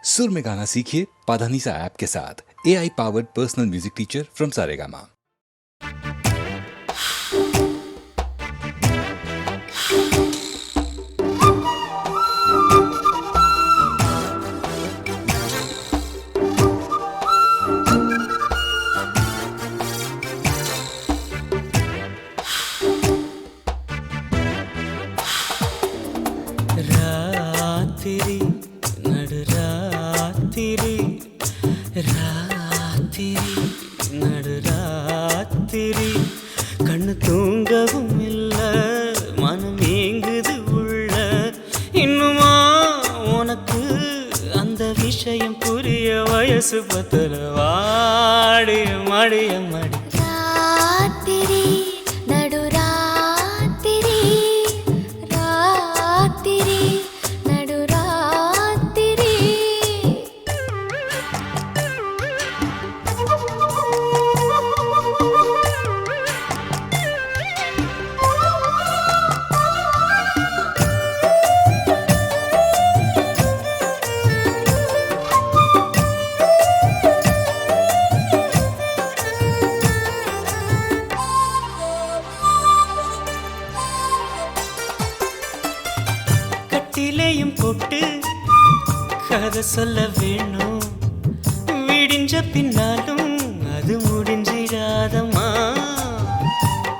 सुर में गाना सीखिए पाधानीसा ऐप के साथ। AI powered personal music teacher from Saregama. ராத்திரி நடுராத்திரி ராத்திரி நடுராத்திரி கண்ணு தூங்கவும் இல்ல மனம் ஏங்குது உள்ள இன்னுமா உனக்கு அந்த விஷயம் புரிய வயசு பத்தல வாடிய மடிய மடி ராத்திரி நடுராத்திரி ராத்திரி நடுராத்திரி கட்டிலையும் போட்டு கதை சொல்ல வேணும் விடிஞ்ச பின்னாலும் அது முடிஞ்சிடாதம்மா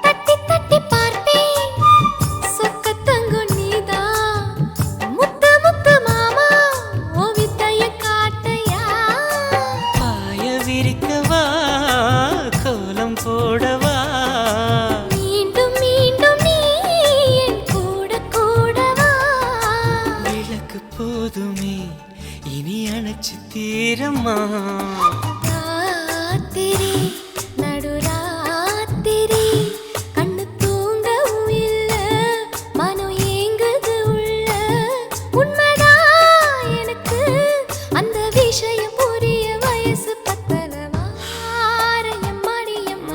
தட்டி தட்டி பார்ப்பேன் சொக்க தங்கம் நீதான் முத்து முத்து மாமா ஓ வித்தைய காட்டையா பாய விரிக்கவா கோலம் போடவா மீண்டும் மீண்டும் நீ என் கூட கூடவா விளக்கு போதுமே இனி அணைச்சு தீரம்மா ராத்திரி நடுராத்திரி கண்ணு தூங்கவும் இல்ல மனம் ஏங்குது உள்ள உண்மைதான் எனக்கு அந்த விஷயம் புரிய வயசு பத்தல வாரையம் மடியம்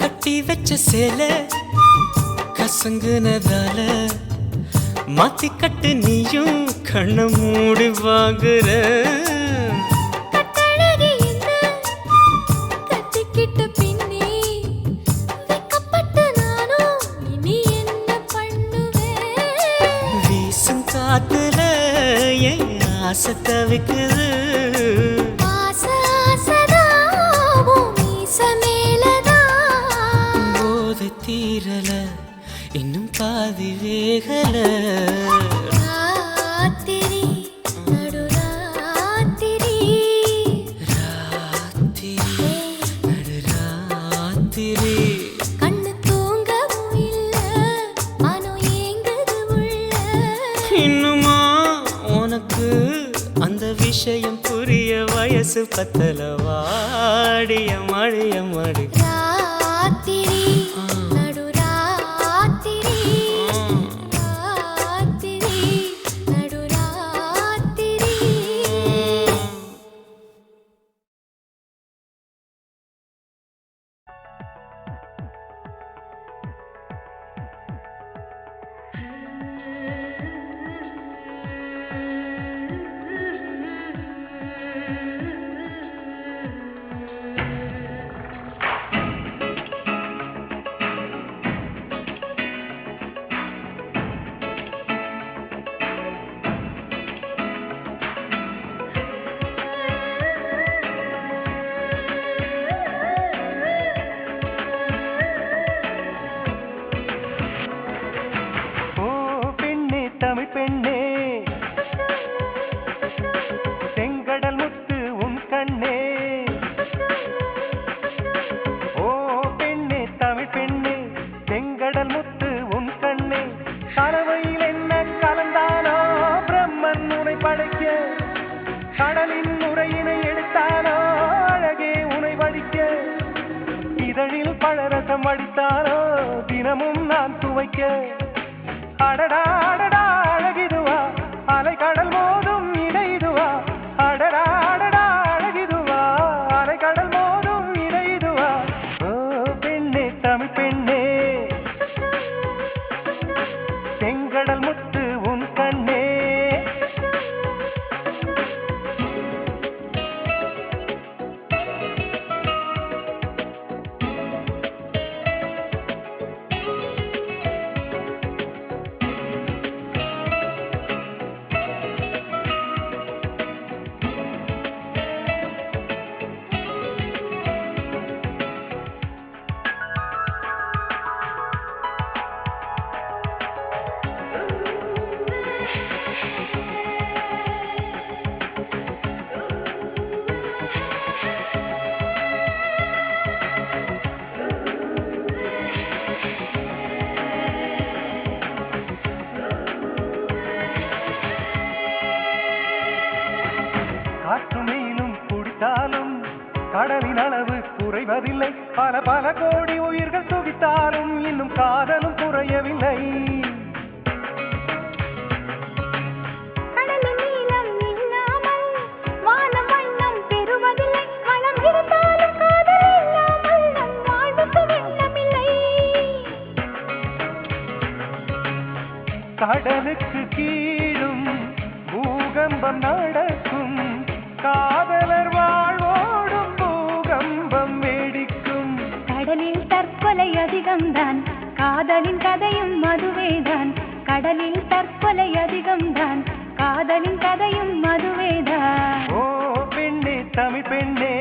கட்டி வச்ச சேலை கசங்குனதால மாத்தி கட்டு நீயும் கண்ண மூடி வாங்குற கட்டழகி என்ன கட்டிக்கிட்ட பின்னே வெக்கப்பட்டு நானும் இனி என்ன பண்ணுவேன் வீசும் காத்துல என் ஆசை தவிக்குது ஆசை ஆசைதான் உன் மீச மேலதான் போதை தீரல இன்னும் பாதி வேகல ராத்திரி நடுராத்திரி ராத்திரி நடுராத்திரி கண்ணு தூங்கவும் இல்ல மனம் ஏங்குது உள்ள இன்னுமா உனக்கு அந்த விஷயம் புரிய வயசு பத்தல வாடிய மழைய மடி ராத்திரி நடுராத்திரி ராத்திரி நடுராத்திரி இதழில் பழரசம் அடித்தாரோ தினமும் நான் துவைக்க. அடடா அடடா அழகிதுவா அலை கடல் மோதும் இடைதுவா. அடடா அடடா அழகிதுவா அலை கடல் மோதும் இடைதுவா. ஓ பெண்ணே தமிழ் பெண்ணே செங்கடல் முத்து உன் கண்ணே. காற்றுமேலும் குடித்தாலும் கடலின் அளவு குறைவதில்லை. பல பல கோடி உயிர்கள் துடித்தாலும் இன்னும் காதலும் குறையவில்லை. கடலின் நீளம் இல்லாமல் வானம் வண்ணம் பெறுவதில்லை. வளம் இருந்தாலும் காதல் இல்லாமல் நம் வாழ்வுக்கு வெள்ளமில்லை. கடலுக்கு கீழும் பூகம்பம் நடக்கும். காதலர் வாழ்வோடும் பூகம்பம் வேடிக்கும். கடலில் தற்கொலை அதிகம்தான், காதலின் கதையும் அதுவேதான். கடலில் தற்கொலை அதிகம்தான், காதலின் கதையும் அதுவேதான். ஓ பெண்ணே தமிழ் பெண்ணே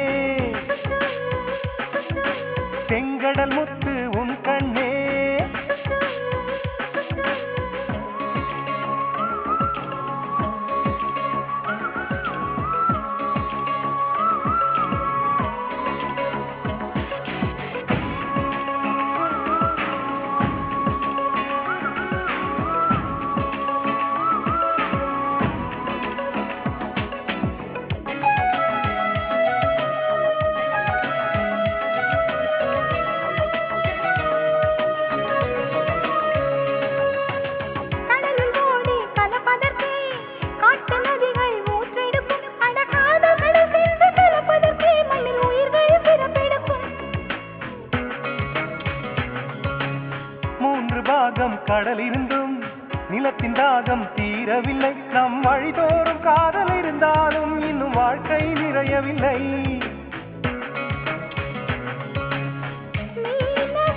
செங்கடல் முத்து உன் கண்ணே. கடலில் ஓடி கலப்பதற்கே காட்டு நதிகள் ஊற்றெடுக்கும். அட காதல் கடல் சென்று கலப்பதற்கே மண்ணில் உயிர்கள் பிறப்பெடுக்கும். 3 பாகம் கடலிருந்தும் நிலத்தின் தாகம் தீரவில்லை. நம் வழிதோறும் காதல் இருந்தாலும் இன்னும் வாழ்க்கை நிறையவில்லை.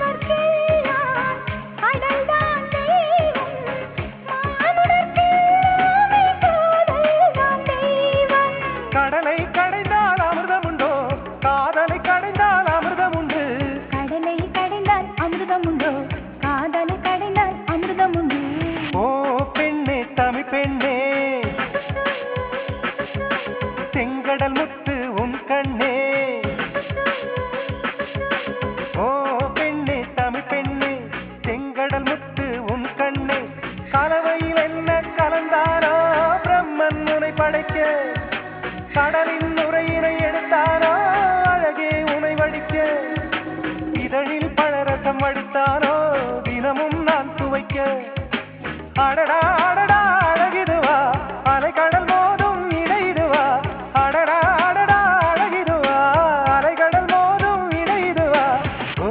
மீனவர்க்கெல்லாம் கடல்தான் தெய்வம், மானுடர்க்கெல்லாமே காதல்தான் தெய்வம். கடலை கடைந்தால் அமிர்தமுண்டோ காதலை கடைந்தால் அமிர்தமுண்டு. கடலை கடைந்தால் அமிர்தமுண்டோ, காதலை கடைந்தால் அமிர்தமுண்டு. ஓ பெண்ணே தமிழ் பெண்ணே செங்கடல் முத்து உன் கண்ணே. ஓ பெண்ணே தமிழ் பெண்ணே செங்கடல் முத்து உன் கண்ணே. கலவையில் என்ன கலந்தாரோ பிரம்மன் உனை படைக்க. கடலின் நுரையினை எடுத்தாரோ அழகே உனை வடிக்க. இதழில் பழரசம் அடித்தாரோ தினமும் நான் துவைக்க. அடடா அடடா அழகிதுவா அலை கடல் மோதும் இடைதுவா. அடடா அடடா அழகிதுவா அலை கடல் மோதும் இடைதுவா. ஓ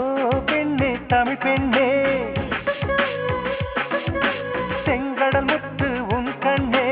பெண்ணே தமிழ் பெண்ணே செங்கடல் முத்து உன் கண்ணே.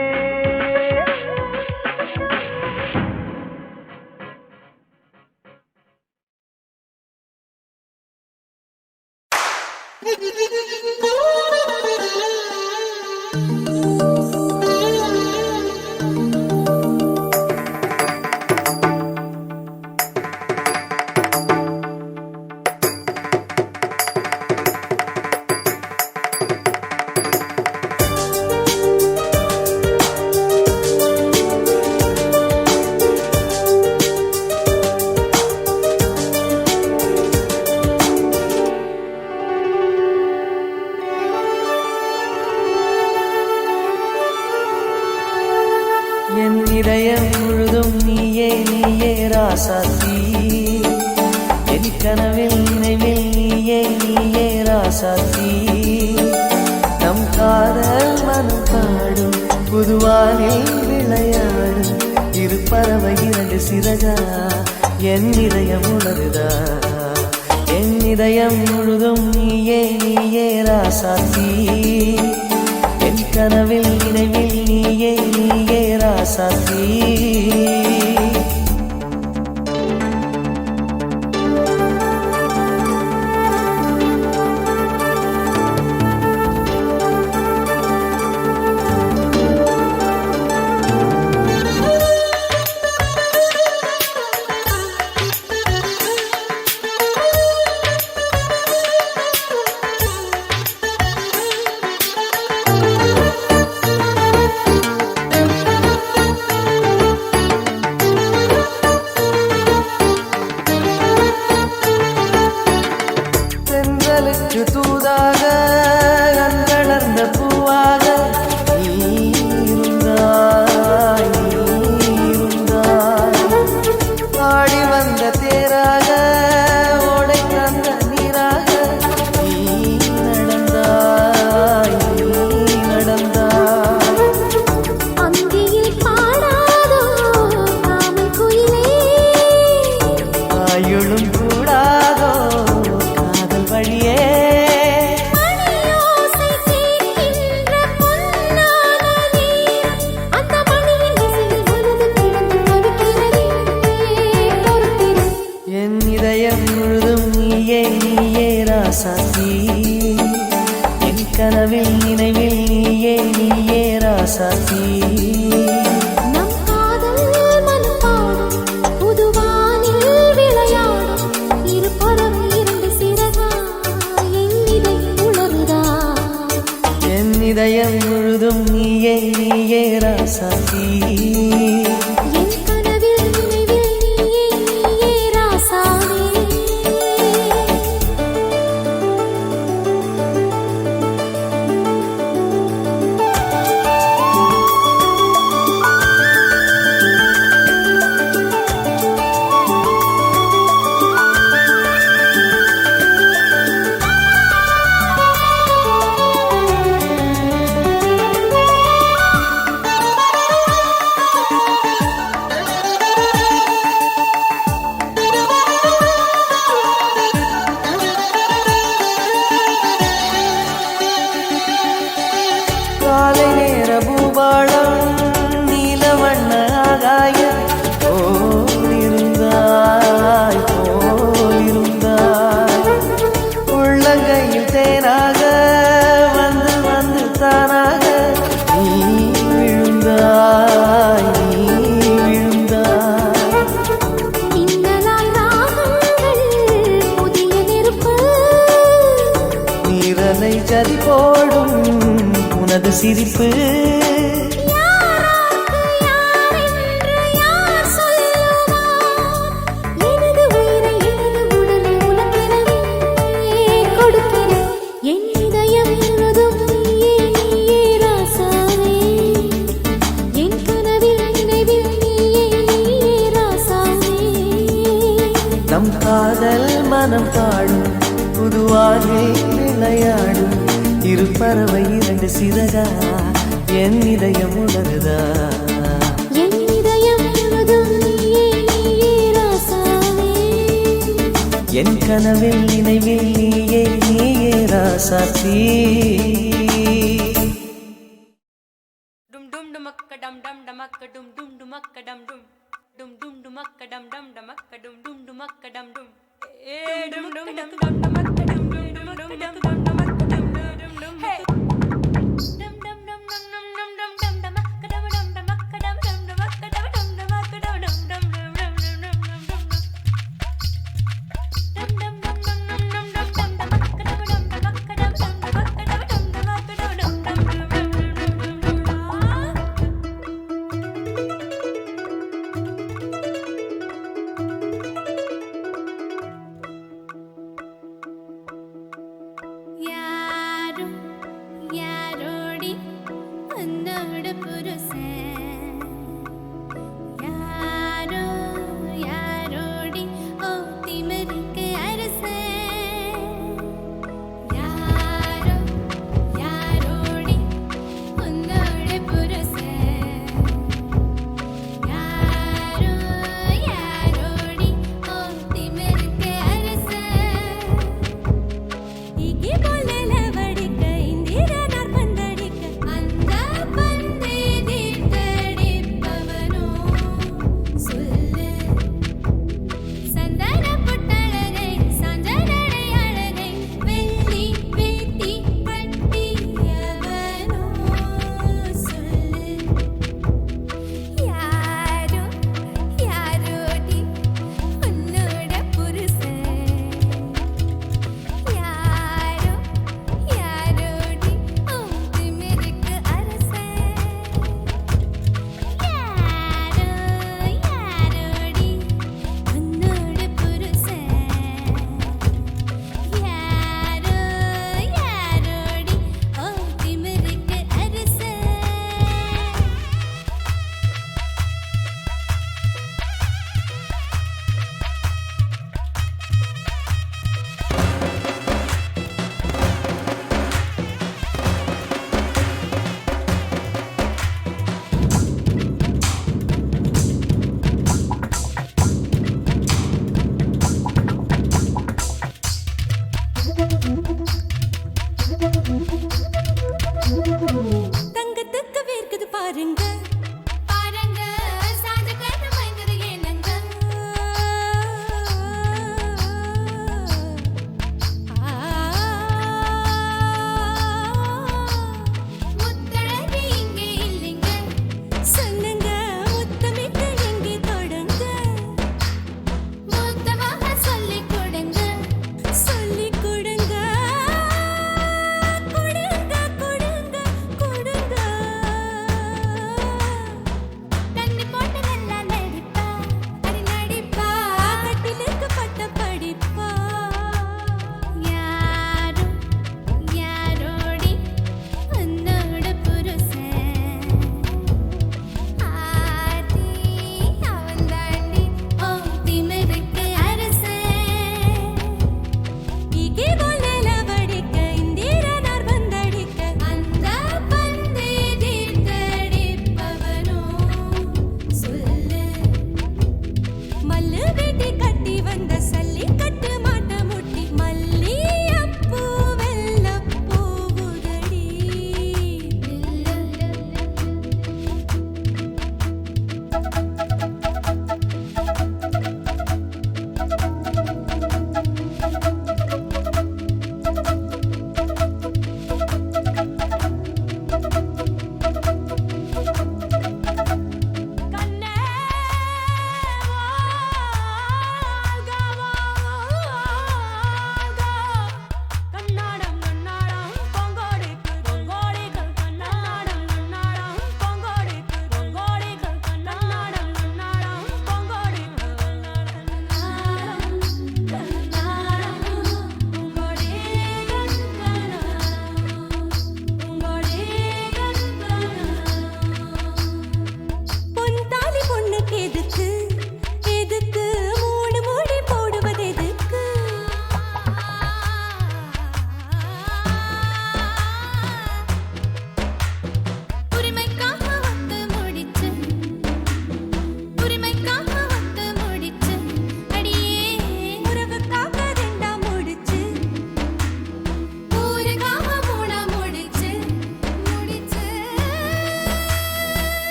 புதுவானில் விளையாடும் இரு பறவை இரண்டு சிறகா என் இதயம் உணருதா என் இதயம் முழுதும் நீயே நீயே ராசாத்தி என் கனவில் நினைவில் நீயே நீயே ராசாத்தி தூதாக கண்களர்ந்த பூவாக நீருந்தாய் ஆடி வந்த தேராக ஓடை தந்த நீராக நீ நடந்தாய் அந்தியில் பாடாதோ காமல் குயிலே ஆயுளும் கூடாதோ காதல் வழியே என் இதயம் முழுதும் நீயே நீயே ராசாத்தி என் கனவில் நினைவில் நீயே நீயே ராசாத்தி நம் காதல் மனம் பாடும் புதுவானில் விளையாடும் இரு பறவை இரண்டு சிறகா என் இதயம் உணருதா என் இதயம் முழுதும் நீயே நீயே ராசாத்தி என் கனவில் நினைவில் நீயே நீயே ராசாவே காலை நேர பூபாளம் நீல வண்ண ஆகாயம் போலிருந்தாய் உள்ளங்கையில் தேனாக வந்து வந்து தானாக நீ விழுந்தாய் மின்னலாய் ராகங்கள் புதிய நெருப்பு நீரலை ஜதி போடும் உனது சிரிப்பு யாராக்கு யார் என்று யார் சொல்லுவார் எனது உயிரை எனது உடலை உனக்கெனவே கொடுக்கிறேன் என் இதயம் முழுதும் நீயே நீயே ராசாவே என் கனவில் நினைவில் நீயே நீயே ராசாவே நம் காதல் மனம் பாடும் புதுவானில் விளையாடும் இரு பறவை இரண்டு சிறகா என் இதயம் உணருதா என் இதயம் முழுதும் நீயே நீயே ராசாவே என் கனவில் நினைவில் நீயே நீயே ராசாத்தி dum dum dumakka dum dum dumakka dum dum dumakka dum dum dum dum dumakka dum dum dumakka dum dum dumakka dum dum dum dum dumakka dum dumakka dum dum dumakka dum dum dumakka dum dum hey dum dum dum dum dum dum dum dum dumakka dum dum dumakka dum dum dumakka dum dum dumakka dum dum dum dum dum dum dum dum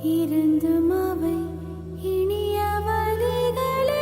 இருந்தும் அவை இனிய வரிகளே.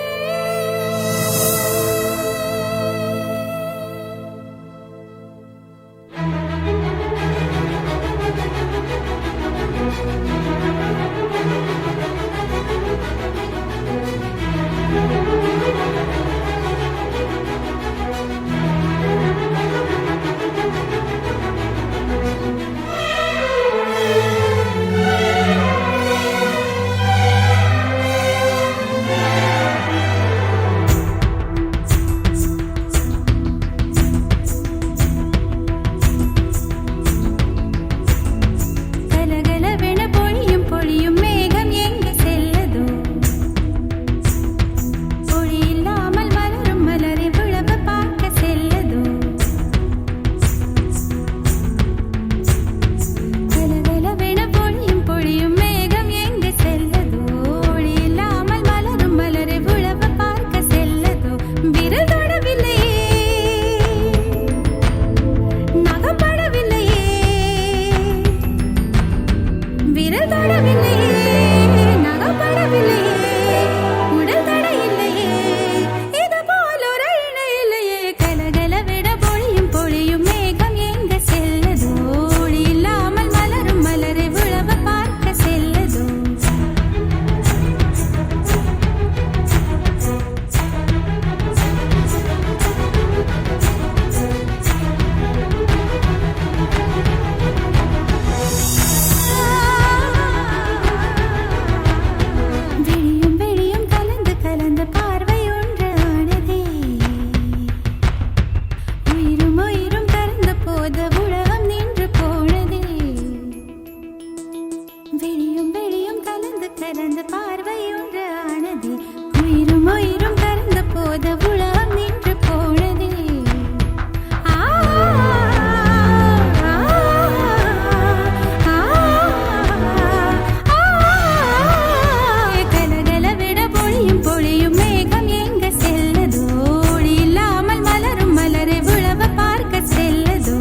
கலகலவென பொழியும் பொழியும் மேகம் எங்கு செல்லதோ? பொழி இல்லாமல் மலரும் மலரை விழவ பார்க்க செல்லதோ? கலகலவென பொழியும் பொழியும் மேகம் எங்கு செல்லதோ? பொழி இல்லாமல் மலரும் மலரை விழவ பார்க்க செல்லதோ? விரல் தொடவில்லையே, நகப்படவில்லையே, விரல் தடவில்லையே, நகப்படவில்லையே, உடல் தட இல்லையே, இது போல் ஒரு இணை இல்லையே. கலகலவென பொழியும் பொழியும் மேகம் எங்கு செல்லதோ? ஒளி இல்லாமல் மலரும் மலரை விழவ பார்க்க செல்லதோ? விழியும் விழியும் கலந்து கலந்து பார்வை ஒன்று ஆனதே. உயிரும் உயிரும் கலந்த போது உலகம் நின்று போனதே. விழியும் விழியும் கலந்து கலந்து பார்வை ஒன்று ஆனதே. உயிரும் உயிரும் கலந்த போது உலகம் நின்று போனதே. ஆ கலகலவென பொழியும் பொழியும் மேகம் எங்கு செல்லதோ? ஒளி இல்லாமல் மலரும் மலரை விழவ பார்க்க செல்லதோ?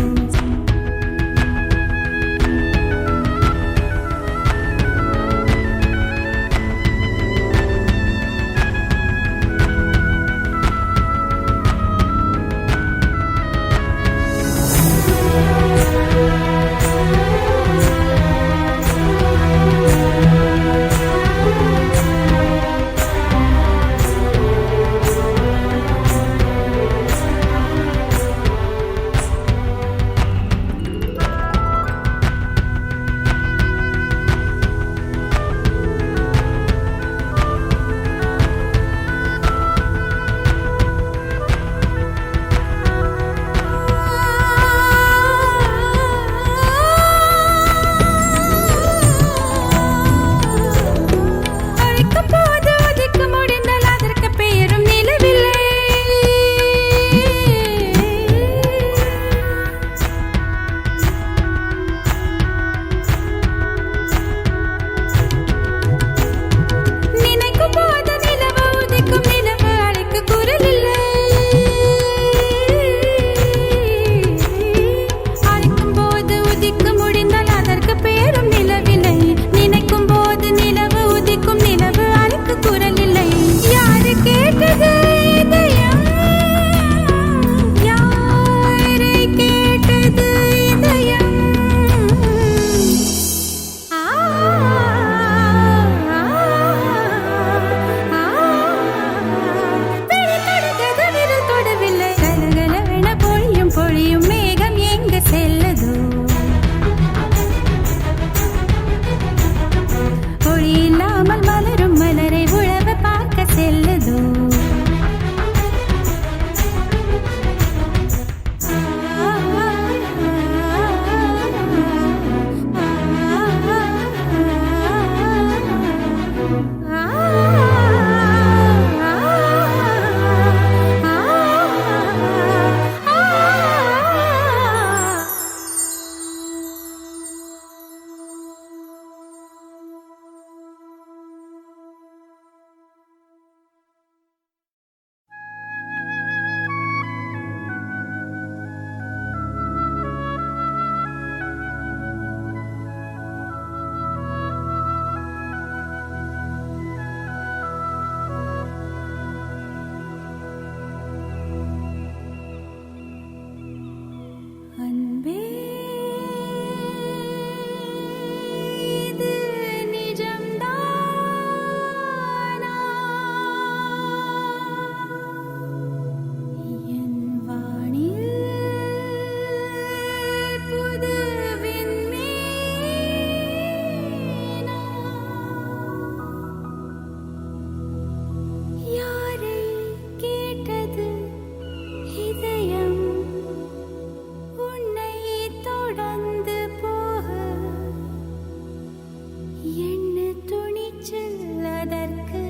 என்ன துணிச்சல் அதற்கு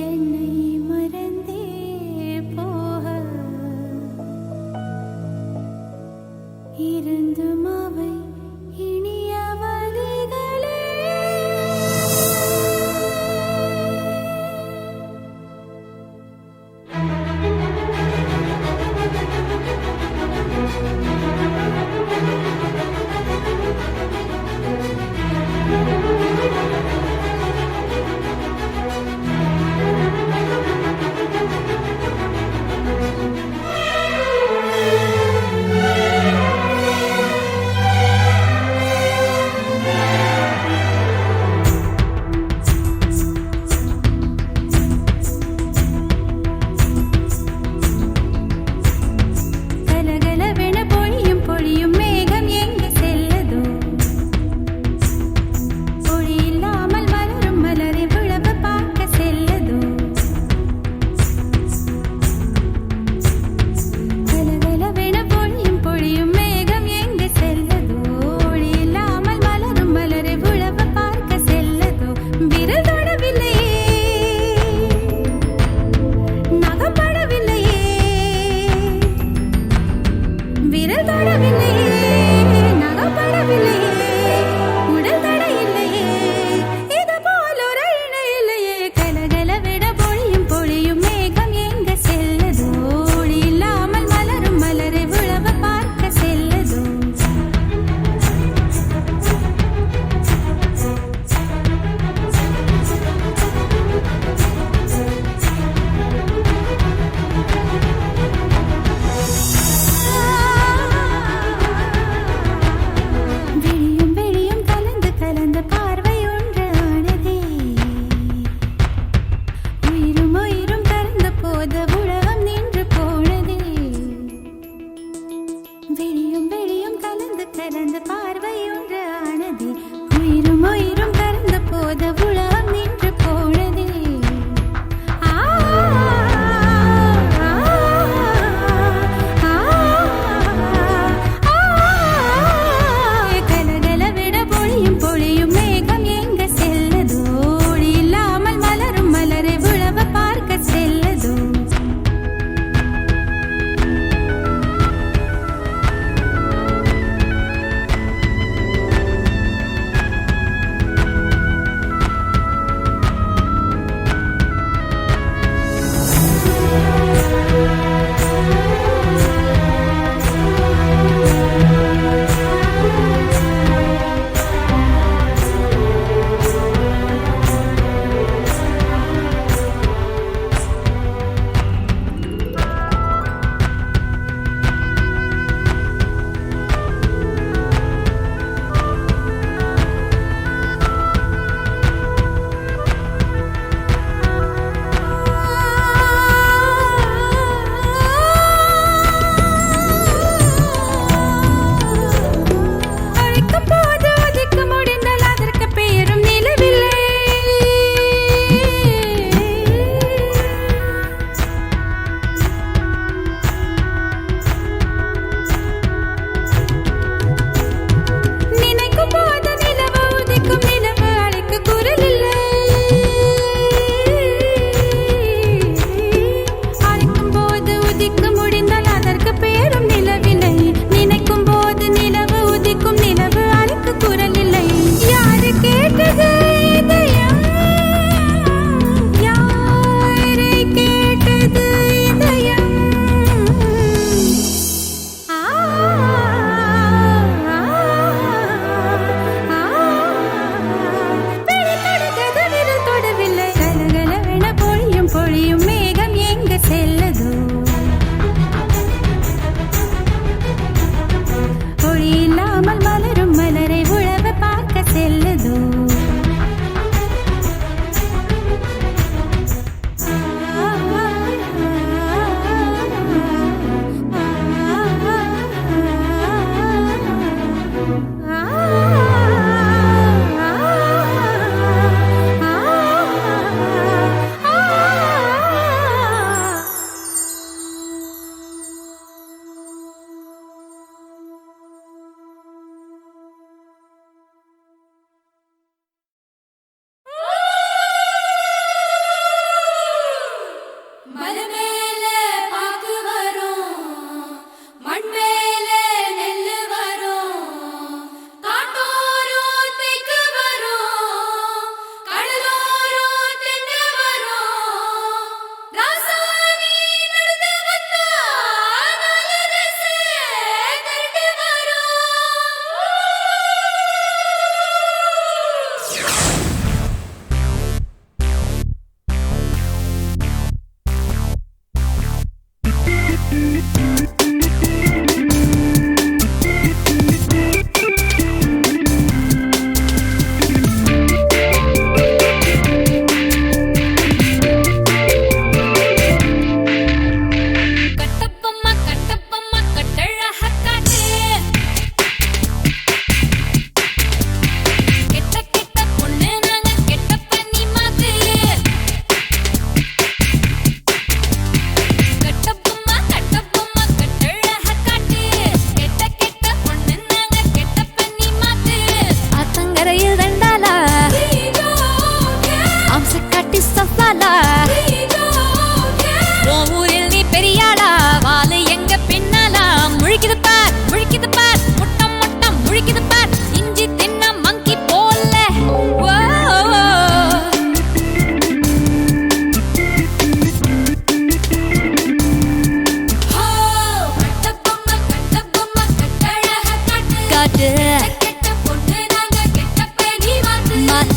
என்னை மறந்தே போக இருந்தும் அவை இனிய வழிகளே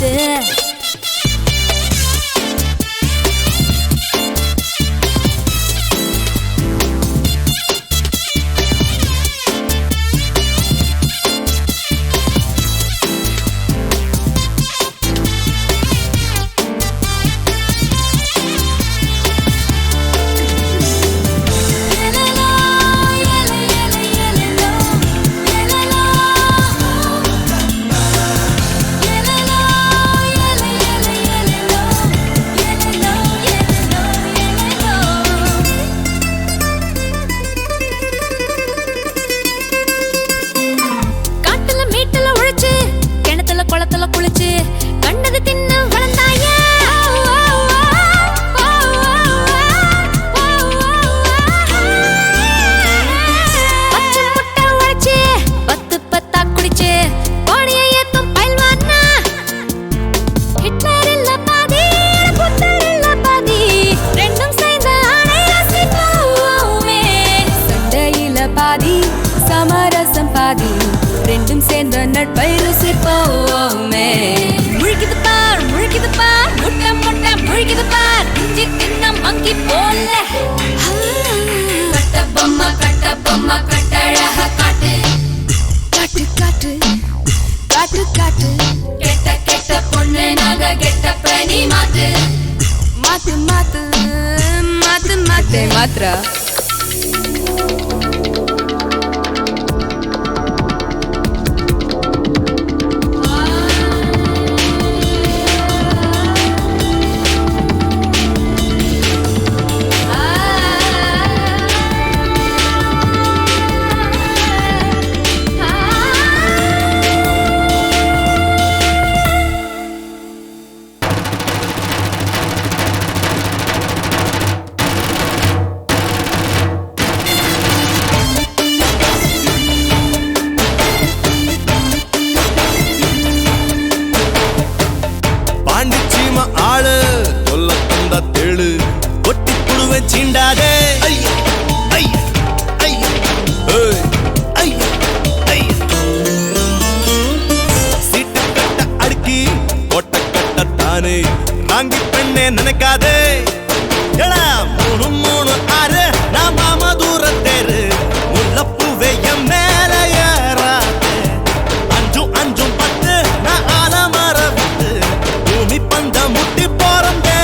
மாத்து ரெண்டும் சேர்ந்த நட்பை ருசிப்போமே முழுக்கிது பார் முட்டை முட்டை முழுக்கிது பார் இஞ்சி தின்ன மங்கி போல கட்ட பொம்மை கட்டழக காட்டு காட்டு காட்டு காட்டு காட்டு கெட்ட கெட்ட பொண்ணு நாங்க கெட்ட பணி மாத்து மாத்து மாத்து மாத்து மாத்து மாத்ரா சீண்டாதே சீட்டு கட்ட அடுக்கி கொட்ட கட்டத்தானே ராங்கி பெண்ணே நினைக்காதே மூணு மூணு ஆறு நான் மாமா தூர தேரு முல்லப்பூவே என் மேல ஏறாது அஞ்சும் அஞ்சும் பத்து நான் ஆலமர விட்டு பூமி பந்த முட்டி போறந்தே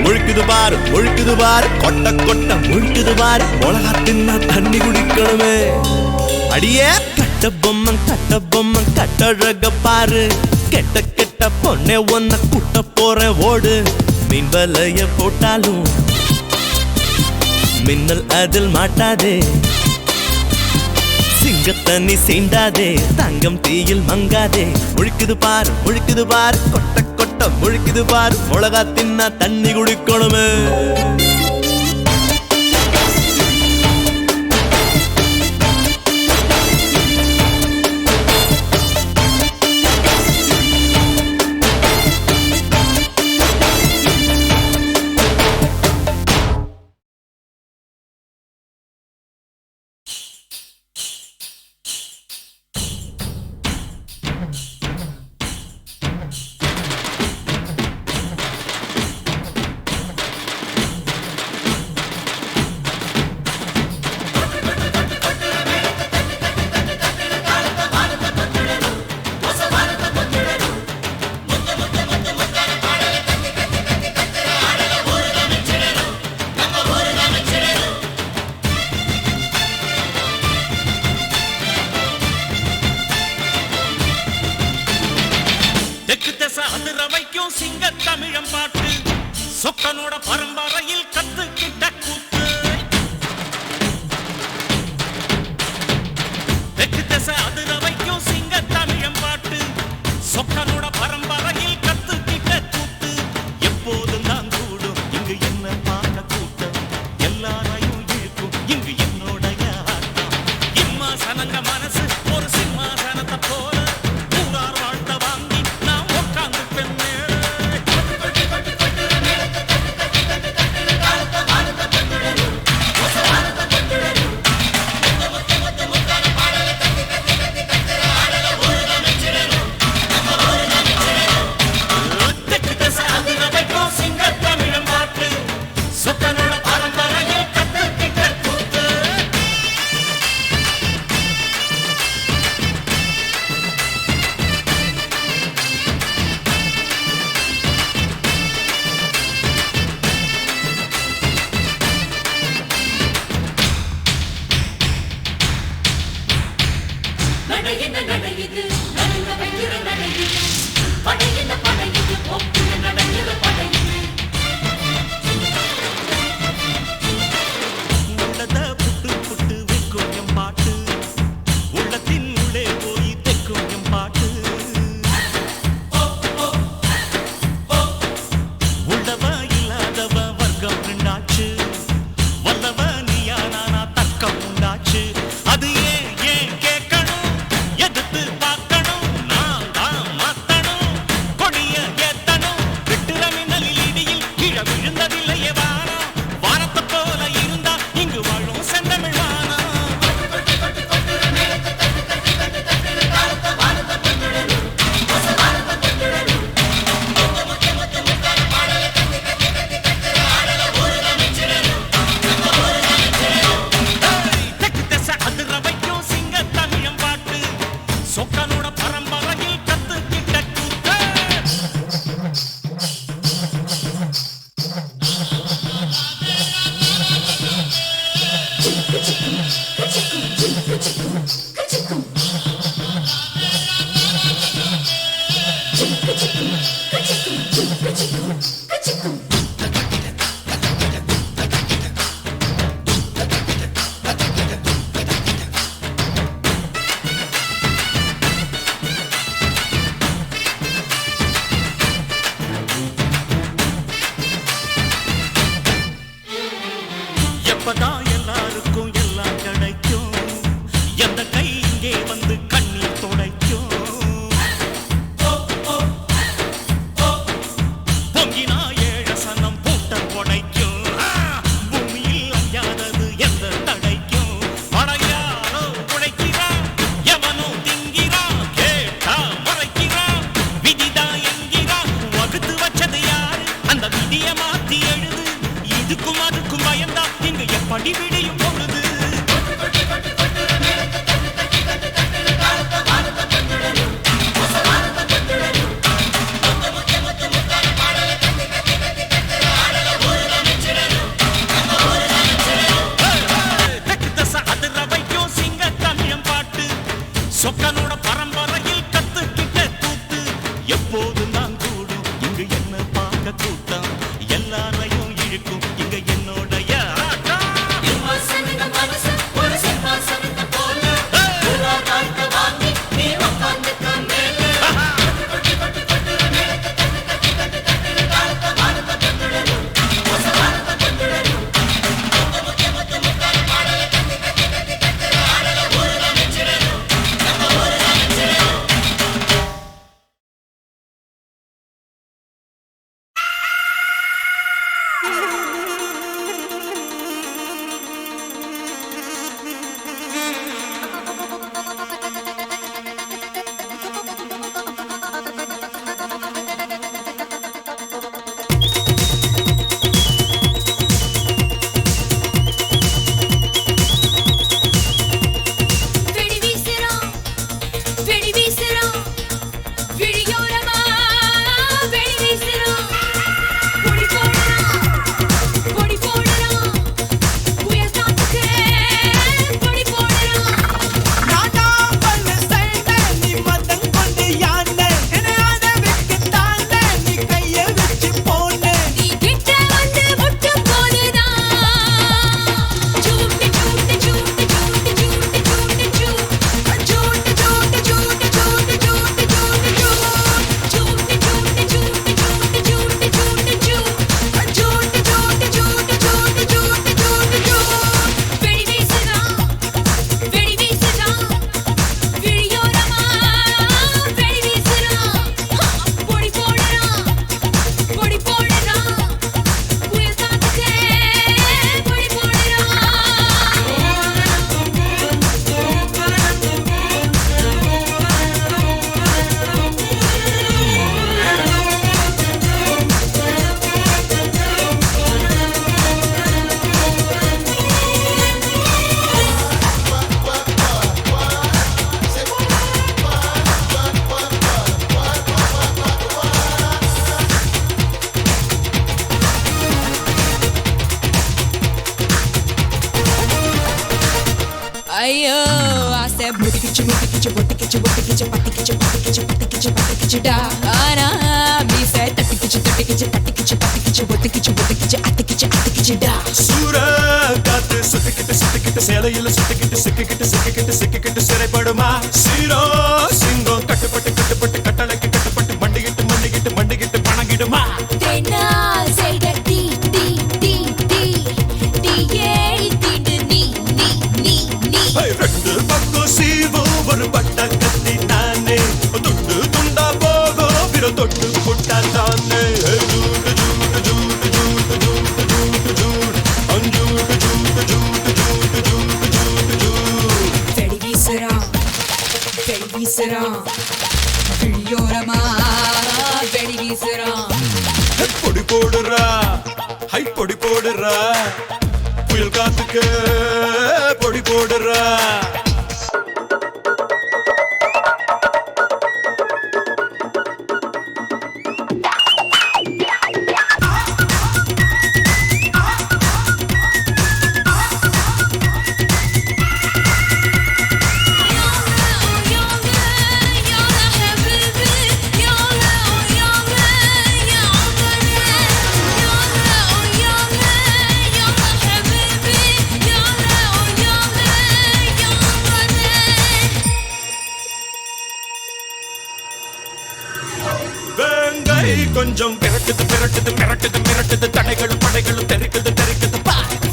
முழுக்குது பாரு கொட்ட கொட்ட முழுக்குது பாரு மிளகா தின்னா தண்ணி குடிக்கணுமே அடியே கட்ட பொம்மன் கட்டழக பாரு கெட்ட கெட்ட பொண்ணே ஒன்ன கூட்ட போறேன் ஓடு மீன் வலைய போட்டாலும் மின்னல் அதில் மாட்டாதே சிங்கத்தண்ணி சீண்டாதே தங்கம் தீயில் மங்காதே முழுக்குது பாரு கொட்ட கொட்ட முழுக்குது பாரு மிளகா தின்னா தண்ணி குடிக்கணுமே சிங்க தமிழம் பாட்டு சொக்கனோட பரம்பரையில் கத்துக்கிட்ட கூத்து தெற்கு திசை அதிர வைக்கும் சிங்க தமிழம் பாட்டு சொக்கனோட பரம்பரையில் கத்துக்கிட்ட கூத்து எப்போதும் தான் கூடும் இங்கு என்ன பார்க்க கூட்டம் எல்லாரையும் இருக்கும் இங்கு என்னோடைய ஆட்டம் இம்மாசனங்க மனசு ஒரு சிம்மாசனத்தை போல ஊரார் வாழ்த்த வாங்கி நான் உட்கார்ந்து பெண்ணே எப்பதான் எல்லாருக்கும் எல்லாம் கிடைக்கும் எந்த கை இங்கே வந்து கண்ணீர் துடைக்கும் பொங்கினா ஏழசனம் பூட்ட உடைக்கும் பூமியில் அஞ்சாதது எந்த தடைக்கும் அடையாளோ உழைக்கிறா எவனோ திங்கிறா கேட்டா மறைக்கிறா விதிதான் என்கிறா வகுத்து வச்சது யாரு அந்த விதிய மாத்தி எழுது இதுக்கும் அதுக்கும் பயந்தா இங்க எப்படி விடியும் பொழுது சொக்கனோட பரம்பரையில் கத்துக்கிட்ட கூத்து எப்போது நான் கூடும் இங்கு என்ன பார்க்க கூட்டம் எல்லாரையும் இழுக்கும் இங்க என்னோடைய ஆட்டம் Ayo, I said, da. Me said, சூர காத்து சுத்திக்கிட்டு சுத்திக்கிட்டு சேலையில சுத்திக்கிட்டு சிக்கிக்கிட்டு சிக்கிக்கிட்டு சிக்கிக்கிட்டு சிறைப்படுமா சீரோ சிங்கம் கட்டுப்பட்டு கட்டுப்பட்டு கட்டளைக்கு கட்டுப்பட்டு மண்டிக்கிட்டு மண்டிக்கிட்டு மண்டிக்கிட்டு பணங்கிடுமா தேனால் செய்த டி டி டி டி டி ஏ டி நீ நீ நீ நீ ரெண்டு பக்கம் சீவும் ஒரு பட்ட கத்தி நானே துண்டு துண்டா போகும் பிற தொட்டு புட்டா தானே ஜூட்டு ஜூட்டு ஜூட்டு ஜூட்டு ஜூட்டு ஜூட்டு ஜூட் அஞ்சூட்டு ஜூட்டு ஜூட்டு ஜூட்டு ஜூட்டு ஜூட்டு ஜூட் வெடி வீசுறான் விழியோரமா வெடி வீசுறான் பொடி போடுறா ஹை பொடி போடுறா புயல் காத்துக்கு பொடி போடுறா You're கொஞ்சம் மிரட்டுது மிரட்டுது மிரட்டுது மிரட்டுது தடைகளும் படைகளும் தெரிக்குது தெரிக்குது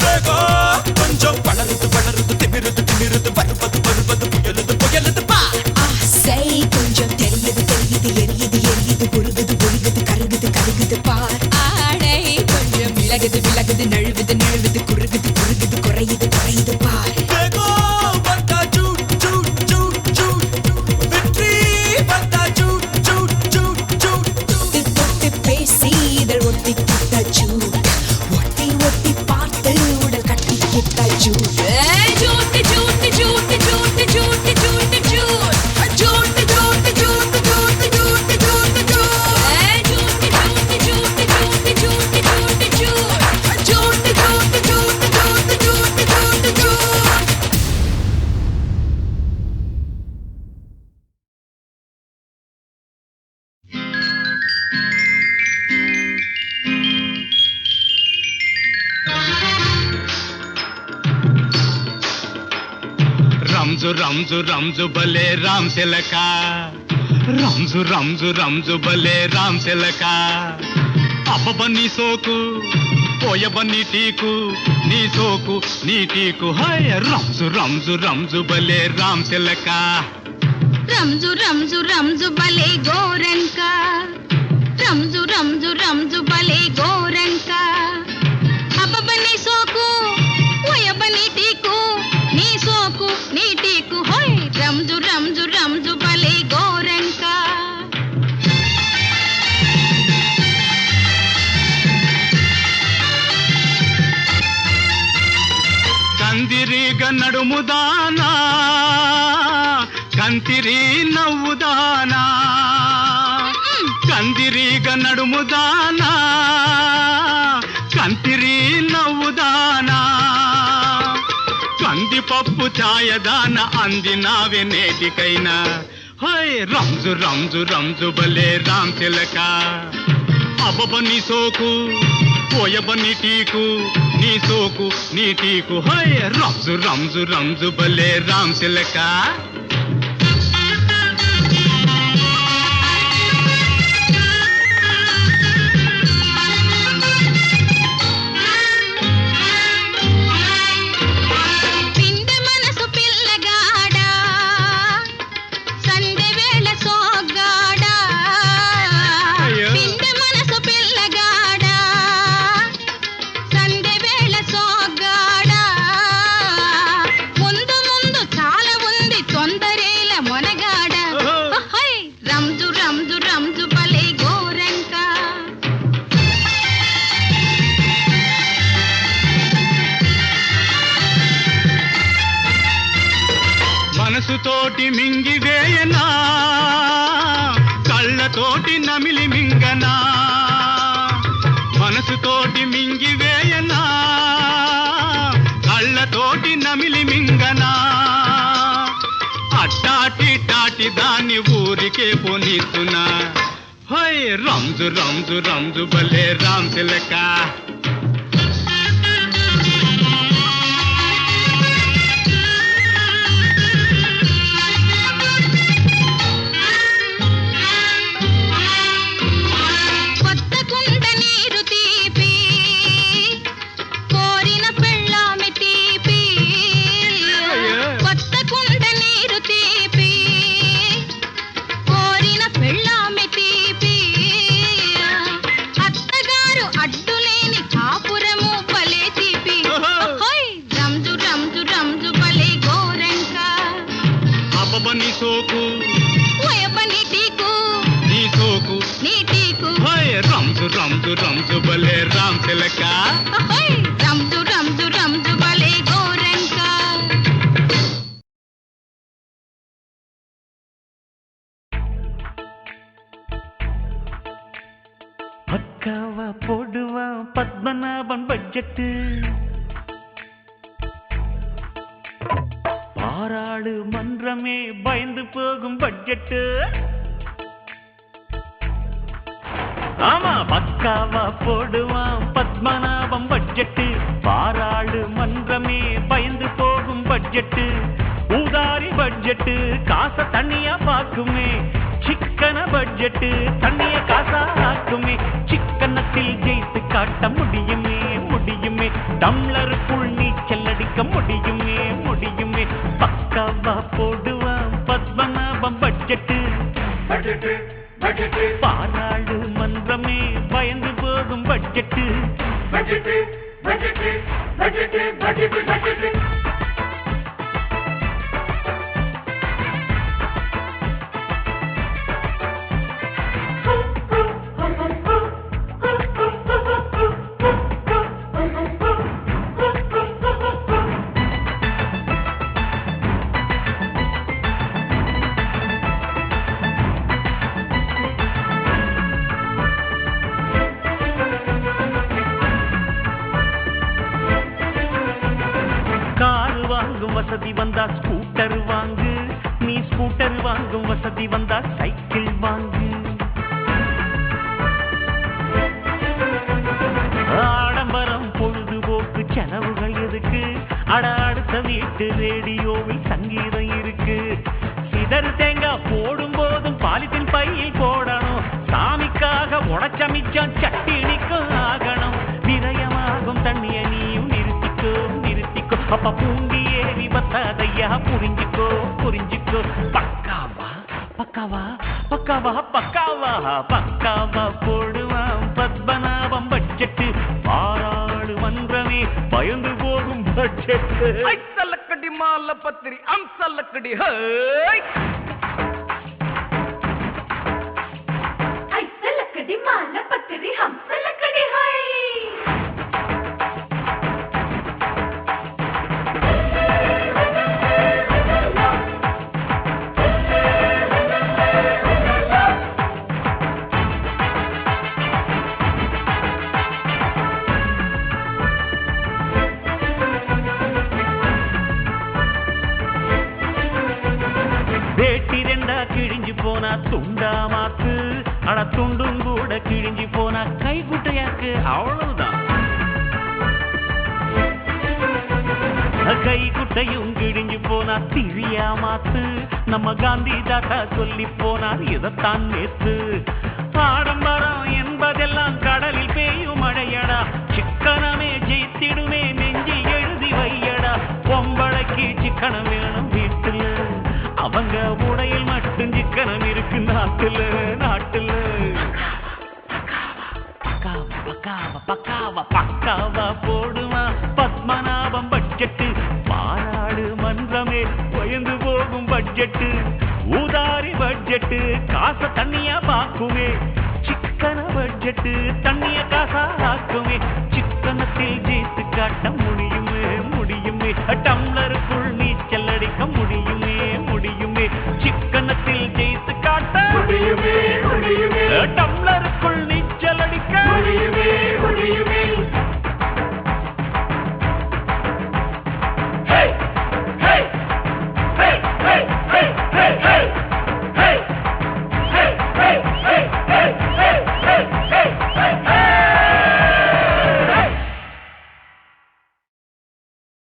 வேகம் கொஞ்சம் வளருது வளருது திமிருது திமிருது வருவது வருவது புயலுது புயலுது ஆசை கொஞ்சம் தெரியுது தெரியுது எரியுது எரியுது புருகுது புருகுது கருகுது கருகுது பார் ஆடை கொஞ்சம் விலகுது விலகுது நழுவுது நழுவுது குறுகுது குறுகுது குறையுது குறையுது பார் வேகம் வந்தா ஜூட் ஜூட் ஜூட் ஜூட் வெற்றி வந்தா ஜூட் ஜூட் ஜூட் ஜூட் தொட்டு தொட்டு பேசி இதழ் ஒட்டி கிட்ட ஜூட் ஒட்டி ஒட்டி பார்த்து உடல் கட்டி கிட்ட ஜூட் ஜூட் ஜூட் ஜூட் ஜூட் ஜூட் ஜூட் ஜூட் ஜூட் ஜூட் ஜூட் ஜூட் ஜூட் ஜூட் ஜூட் ஜூட் ஜூட் రంజు రంజు రంజు భలే రామ్ తిలక రంజు రంజు రంజు భలే రామ్ తిలక అబ్బబ్బ నీ సోకు పోయబ నీ టీకు నీ సోకు నీ టీకు హాయ్ రంజు రంజు రంజు భలే రామ్ తిలక రంజు రంజు రంజు భలే గోరంక రంజు రంజు రంజు భలే గోరంక అబ్బబని సోకు ఓయబని టీకు నీ సోకు నీ టీకు హోయ్ రంజు రంజు రంజు భలే గోరంక కందిరీగ నడుముదానా కంతిరి నవ్వుదానా కందిరీగ నడుముదానా కంతిరి నవ్వుదానా కందిపప్పు ఛాయదాన అందినావే నేటికైనా హోయ్ రంజు రంజు రంజు భలే రామ్ తిలక అబ్బబ్బ నీ సోకు పోయబ నీ టీకు నీ సోకు నీ టీకు హోయ్ రంజు రంజు రంజు భలే రామ్ తిలక పిండె మనసు పిల్లగాడా సందె వేళ సోగ్గాడా అయ్యో. పిండె మనసు పిల్లగాడా సందె వేళ సోగ్గాడా ముందు ముందు చాలా ఉంది తొందరేల మొనగాడ ఓహో. హై రంజు రంజు రంజు భలే గోరంక మనసుతోటి మింగివేయనా కళ్ళతోటి నమిలి మింగనా మనసుతోటి మింగివేయనా కళ్ళతోటి నమిలి మింగనా అట్టాటి టాటి దాన్ని ఊరికే పోనీస్తున్నా హోయ్ రంజు రంజు రంజు భలే రామ్ తిలక కొత్త కుండ నీరు తీపి కోరిన పెళ్ళామె తీపి అయ్యో. కొత్త కుండ నీరు తీపి కోరిన పెళ్ళామె తీపి అత్తగారు అడ్డులేని కాపురము భలే తీపి ఓహో. హోయ్ రంజు రంజు రంజు భలే గోరంక అబ్బబ్బ నీ సోకు ఓయబని టీకు నీ సోకు నీ టీకు హోయ్ రంజు రంజు రంజు భలే రామ్ తిలక హోయ్ రంజు రంజు రంజు భలే గోరంక பக்காவா போடுவான் பத்மநாபன் பட்ஜெட்டு பாராளு மன்றமே பயந்து போகும் பட்ஜெட்டு ஆமா பக்காவா போடுவான் பத்மநாபம் பட்ஜெட்டு பாராளு மன்றமே பயந்து போகும் பட்ஜெட்டு ஊதாரி பட்ஜெட்டு காசை தண்ணியா பாக்குமே சிக்கன பட்ஜெட்டு தண்ணிய காசாக்குமே சிக்கனத்தில் ஜெயித்து காட்ட முடியுமே முடியுமே டம்ளருக்குள் நீச்சல் அடிக்க முடியுமே முடியுமே பக்காவா போடுவான் பத்மநாபம் பட்ஜெட்டு பாராளு மன்றமே பயந்து போகும் பட்ஜெட்டு காரு வாங்கும் வசதி வந்தா ஸ்கூட்டர் வாங்கு நீ ஸ்கூட்டர் வாங்கும் வசதி வந்தா சைக்கிள் வாங்கு ஆடம்பரம் பொழுதுபோக்கு செலவுகள் எதுக்கு அட அடுத்த வீட்டு ரேடியோவில் சங்கீதம் இருக்கு சிதறு தேங்காய் போடும் போதும் பாலித்தின் பையில் போடணும் சாமிக்காக உடச்சமிச்சான் சட்டினிக்கும் ஆகணும் விரயமாகும் தண்ணிய நீயும் நிறுத்திக்கோ நிறுத்திக்கோ அப்ப பூண்டி ஏறி பத்தாதையா புரிஞ்சுக்கோ புரிஞ்சுக்கோ பக்காவா பக்காவா பக்காவா பக்காவா பக்காவா போடுவான் பத்மநாபம் பட்ஜெட்டு பாராடு மன்றமே பயந்து போகும் பட்ஜெட்டு சல்லக்கடி மால பத்திரி அம்சல்லக்கடி வேட்டி ரெண்டா கிழிஞ்சு போனா துண்டா மாத்து அட துண்டும் கூட கிழிஞ்சு போனா கைக்குட்டையாக்கு அவ்வளவுதான் கைக்குட்டையும் கிழிஞ்சு போனா திரியா மாத்து நம்ம காந்தி தாத்தா சொல்லி போனார் இதைத்தான் நேத்து ஆடம்பரம் என்பதெல்லாம் கடலில் பெய்யும் மழையடா சிக்கனமே ஜெயித்திடுமே நெஞ்சில் எழுதி வையடா பொம்பளைக்கு சிக்கனம் வேணும் வீட்டுல அவங்க உடையில் மட்டும் சிக்கனம் இருக்கு நாட்டுல நாட்டுல பக்காவா பக்காவா பக்காவா போடுமா பத்மநாபம் பட்ஜெட்டு பாராடு மன்றமே பயந்து போகும் பட்ஜெட்டு ஊதாரி பட்ஜெட்டு காசை தண்ணியா பாக்குமே சிக்கன பட்ஜெட்டு தண்ணிய காசா ஆக்குமே சிக்கனத்தில் ஜெயித்து காட்ட முடியுமே முடியுமே டம்ளருக்குள்